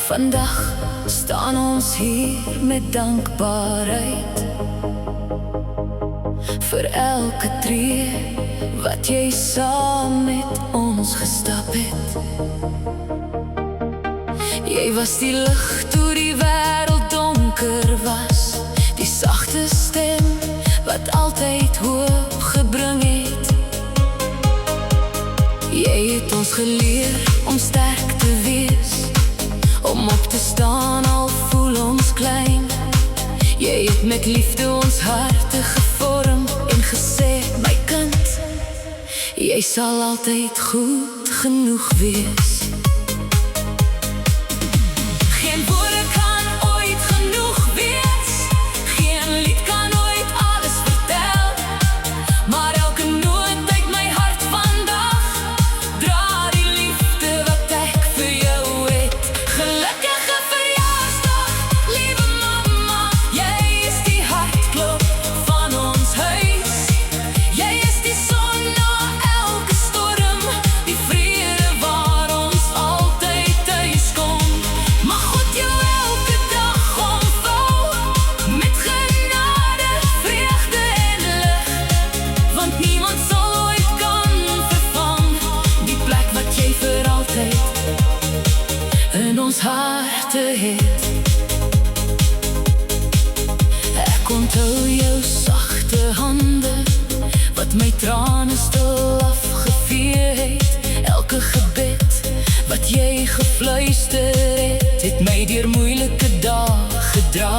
Vandag staan ons hier met dankbaarheid vir elke tree wat jy saam met ons gestap het. Jy was die lig toe die wêreld donker was, die sagte stem wat altyd hoop gebring het. Jy het ons geleer om sterk te wees, om op te staan al voel ons klein. Jy het met liefde ons harte gevorm en gesê, my kind, jy sal altyd goed genoeg wees. Geen woorde kan ooit genoeg wees, geen lied kan ooit alles vertel, maar elke noot uit my hart vandag dra die liefde wat ek vir jou het. Gelukkige verjaarsdag, liewe mamma, jy is die hartklop van ons huis. Jy is die son na elke storm, die vrede waar ons altyd thuis kom. Mag God jou elke dag omvou met genade, vreugde en lig, want niemand sal ooit kan vervang die plek wat jy vir altyd in ons harte het. Ek onthou jou sagte hande wat my trane stil afgevee het. Elke gebed wat jy gefluister het my deur moeilike dae gedra.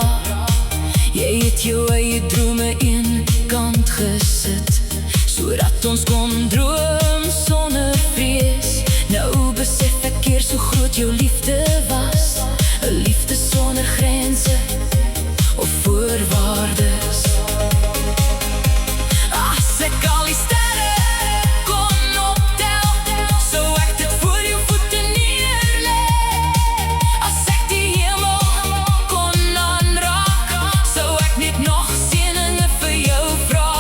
Jy het jou eie drome een kant gesit, sodat ons kon droom sonder vrees. Nou besef ek keer so groot jou liefde was, 'n liefde sonder grense of voorwaardes. As ek al die sterre kon optel, sou ek dit voor jou voete neerlê. As ek die hemel kon aanraak, sou ek net nog seëninge vir jou vra.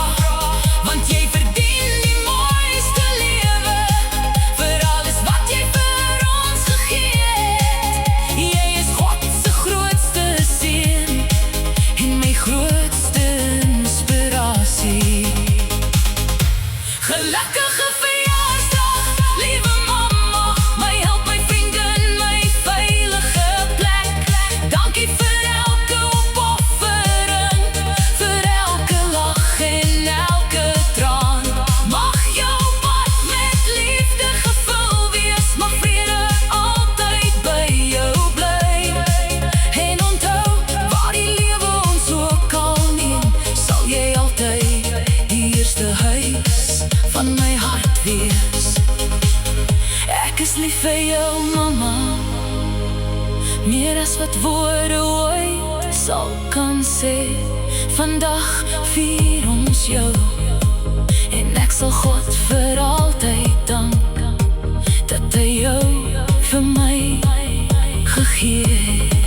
Want jy verdien die mooiste lewe, vir alles wat jy vir ons gegee het. Jy is God se grootste seën en my grootste inspirasie. Gelukkige verjaarsdag, liewe mamma, my help, my vriende in my veilige plek. Dankie vir elke opoffering, vir elke lag en elke traan. Mag jou pad met liefde gevul wees, mag vrede altyd by jou bly. En onthou, waar die lewe ons ook al neem, sal jy altyd die eerste huis van my hart wees. Ek is lief vir jou, mamma, meer as wat woorde ooit sal kan sê. Vandag vier ons jou en ek sal God vir altyd dank dat hy jou vir my gegee het.